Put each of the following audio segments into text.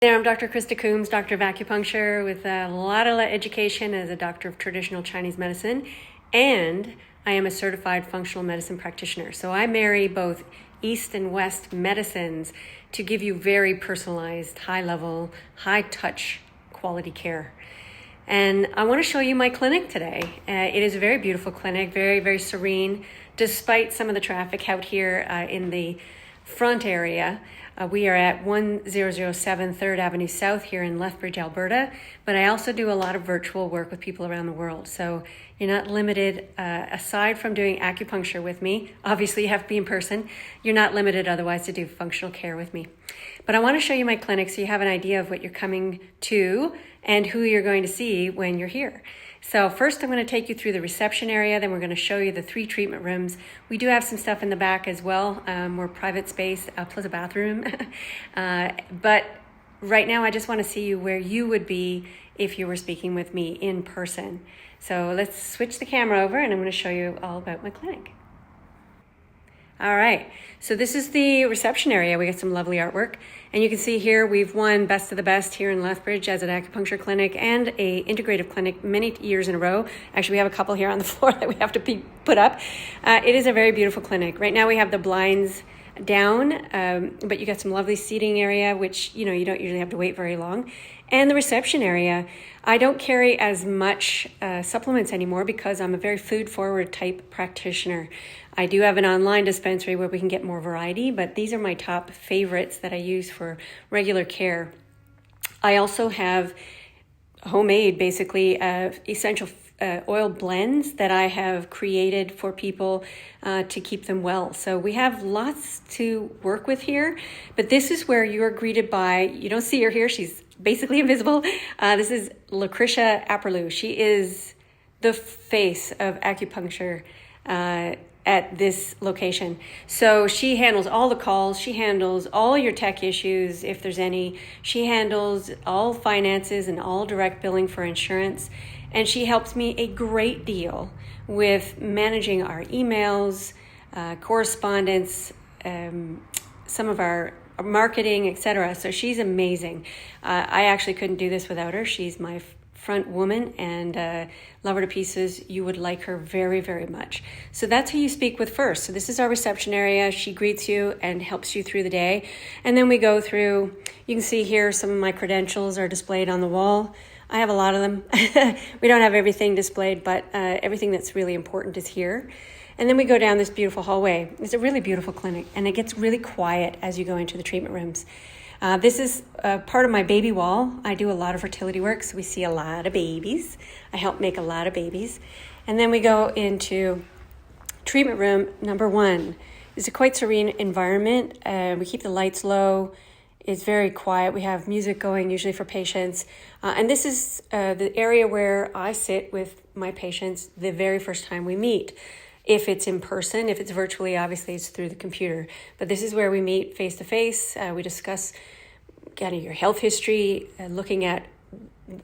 There, I'm Dr. Krista Coombs, Doctor of Acupuncture with a lot of education as a doctor of traditional Chinese medicine, and I am a certified functional medicine practitioner. So I marry both East and West medicines to give you very personalized, high-level, high-touch quality care. And I want to show you my clinic today. It is a very beautiful clinic, very, very serene, despite some of the traffic out here in the front area. We are at 1007 3rd Avenue South here in Lethbridge, Alberta, but I also do a lot of virtual work with people around the world. So you're not limited, aside from doing acupuncture with me, obviously you have to be in person, you're not limited otherwise to do functional care with me. But I want to show you my clinic so you have an idea of what you're coming to and who you're going to see when you're here. So first I'm going to take you through the reception area, then we're going to show you the 3 treatment rooms. We do have some stuff in the back as well, more private space, plus a bathroom. But right now I just want to see you where you would be if you were speaking with me in person. So let's switch the camera over and I'm going to show you all about my clinic. All right, so this is the reception area. We got some lovely artwork. And you can see here we've won Best of the Best here in Lethbridge as an acupuncture clinic and a integrative clinic many years in a row. Actually, we have a couple here on the floor that we have to put up. It is a very beautiful clinic. Right now we have the blinds down, but you got some lovely seating area, which you don't usually have to wait very long. And the reception area, I don't carry as much supplements anymore because I'm a very food-forward type practitioner. I do have an online dispensary where we can get more variety, but these are my top favorites that I use for regular care. I also have homemade, basically, essential oil blends that I have created for people to keep them well. So we have lots to work with here, but this is where you're greeted by, you don't see her here, she's basically invisible. This is Lucretia Apperlew. She is the face of acupuncture at this location. So she handles all the calls, she handles all your tech issues if there's any, she handles all finances and all direct billing for insurance, and she helps me a great deal with managing our emails, correspondence, some of our marketing, etc. So she's amazing. I actually couldn't do this without her. She's my front woman and love her to pieces. You would like her very, very much. So that's who you speak with first. So this is our reception area. She greets you and helps you through the day. And then we go through, you can see here some of my credentials are displayed on the wall. I have a lot of them. We don't have everything displayed, but everything that's really important is here. And then we go down this beautiful hallway. It's a really beautiful clinic, and it gets really quiet as you go into the treatment rooms. This is part of my baby wall. I do a lot of fertility work, so we see a lot of babies. I help make a lot of babies. And then we go into treatment room number 1. It's a quite serene environment. We keep the lights low. It's very quiet. We have music going usually for patients. And this is the area where I sit with my patients the very first time we meet. If it's in person, if it's virtually, obviously it's through the computer. But this is where we meet face to face. We discuss kind of your health history, looking at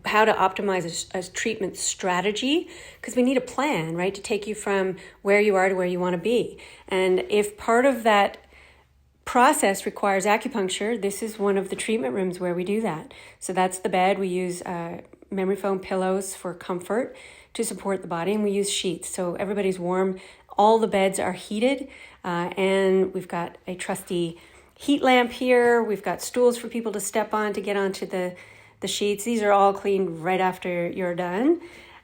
how to optimize a treatment strategy, because we need a plan, right, to take you from where you are to where you want to be. And if part of that process requires acupuncture, this is one of the treatment rooms where we do that. So that's the bed. We use memory foam pillows for comfort to support the body, and we use sheets so everybody's warm. All the beds are heated, and we've got a trusty heat lamp here. We've got stools for people to step on to get onto the sheets. These are all cleaned right after you're done.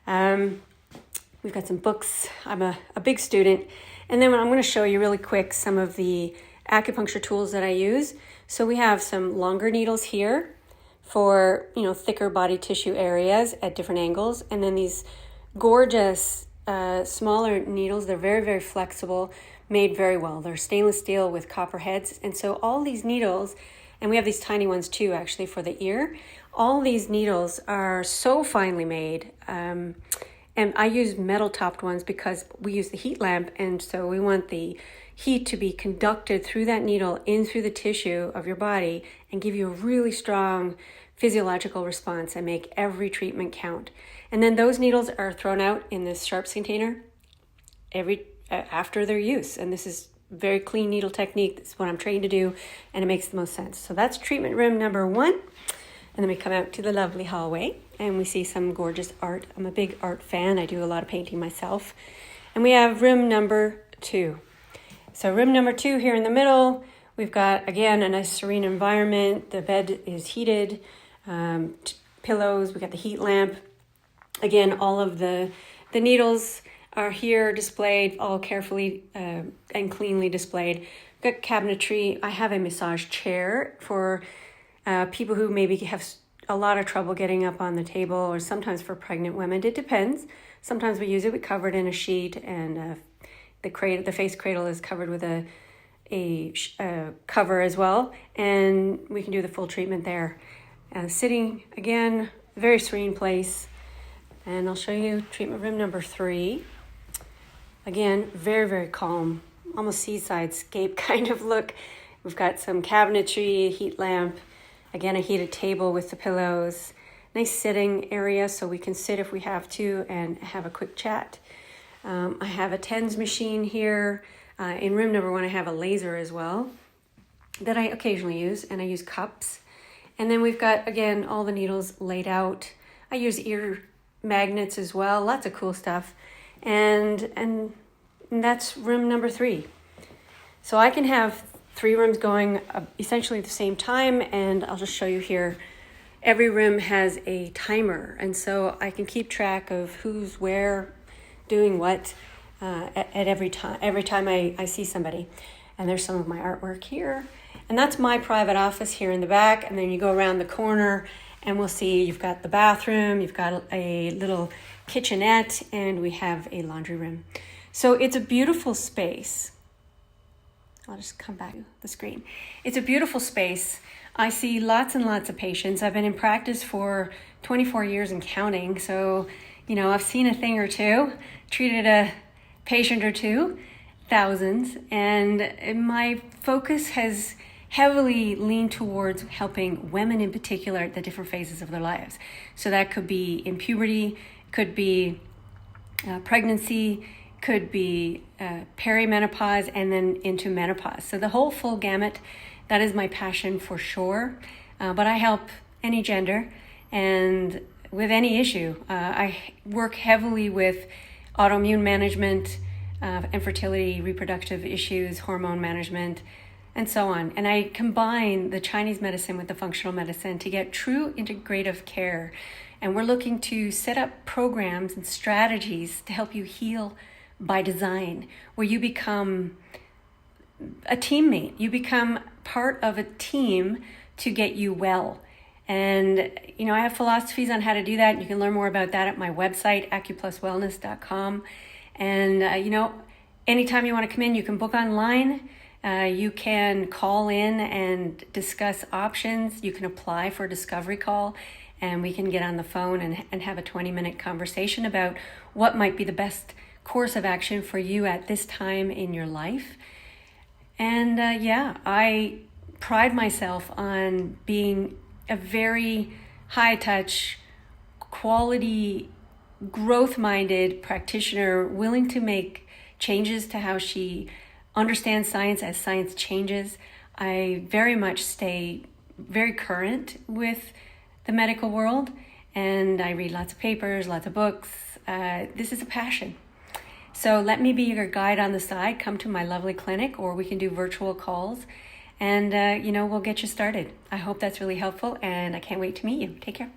We've got some books. I'm a big student. And then I'm going to show you really quick some of the acupuncture tools that I use. So we have some longer needles here for thicker body tissue areas at different angles, and then these gorgeous smaller needles. They're very, very flexible, made very well. They're stainless steel with copper heads, and so all these needles, and we have these tiny ones too actually for the ear, all these needles are so finely made, and I use metal topped ones because we use the heat lamp, and so we want the heat to be conducted through that needle in through the tissue of your body and give you a really strong physiological response and make every treatment count. And then those needles are thrown out in this sharps container after their use. And this is very clean needle technique. That's what I'm trained to do, and it makes the most sense. So that's treatment room number 1. And then we come out to the lovely hallway and we see some gorgeous art. I'm a big art fan. I do a lot of painting myself. And we have room number 2. So room number 2 here in the middle, we've got, again, a nice serene environment. The bed is heated, pillows, we got the heat lamp. Again, all of the needles are here displayed, all carefully and cleanly displayed. We've got cabinetry. I have a massage chair for people who maybe have a lot of trouble getting up on the table, or sometimes for pregnant women. It depends. Sometimes we use it. We cover it in a sheet, and the face cradle is covered with a cover as well, and we can do the full treatment there. Sitting, again, very serene place. And I'll show you treatment room number 3. Again, very, very calm, almost seaside scape kind of look. We've got some cabinetry, heat lamp, again, a heated table with the pillows, nice sitting area so we can sit if we have to and have a quick chat. I have a TENS machine here. In room number 1, I have a laser as well that I occasionally use, and I use cups. And then we've got, again, all the needles laid out. I use ear magnets as well, lots of cool stuff. And that's room number 3. So I can have 3 rooms going essentially at the same time, and I'll just show you here. Every room has a timer, and so I can keep track of who's where, doing what at every time I see somebody. And there's some of my artwork here. And that's my private office here in the back. And then you go around the corner and we'll see you've got the bathroom, you've got a little kitchenette, and we have a laundry room. So it's a beautiful space. I'll just come back to the screen. It's a beautiful space. I see lots and lots of patients. I've been in practice for 24 years and counting. So, I've seen a thing or two, treated a patient or two, thousands. And my focus has heavily leaned towards helping women in particular at the different phases of their lives. So that could be in puberty, could be pregnancy, could be perimenopause, and then into menopause. So the whole full gamut, that is my passion for sure. But I help any gender and with any issue. I work heavily with autoimmune management, infertility, reproductive issues, hormone management, and so on. And I combine the Chinese medicine with the functional medicine to get true integrative care. And we're looking to set up programs and strategies to help you heal by design, where you become a teammate. You become part of a team to get you well. And, I have philosophies on how to do that. And you can learn more about that at my website, AcuPlusWellness.com. And, anytime you want to come in, you can book online. You can call in and discuss options. You can apply for a discovery call, and we can get on the phone and have a 20-minute conversation about what might be the best course of action for you at this time in your life. And I pride myself on being a very high-touch, quality, growth-minded practitioner, willing to make changes to how she understands science as science changes. I very much stay very current with the medical world, and I read lots of papers, lots of books. This is a passion. So let me be your guide on the side. Come to my lovely clinic, or we can do virtual calls, and we'll get you started. I hope that's really helpful, and I can't wait to meet you. Take care.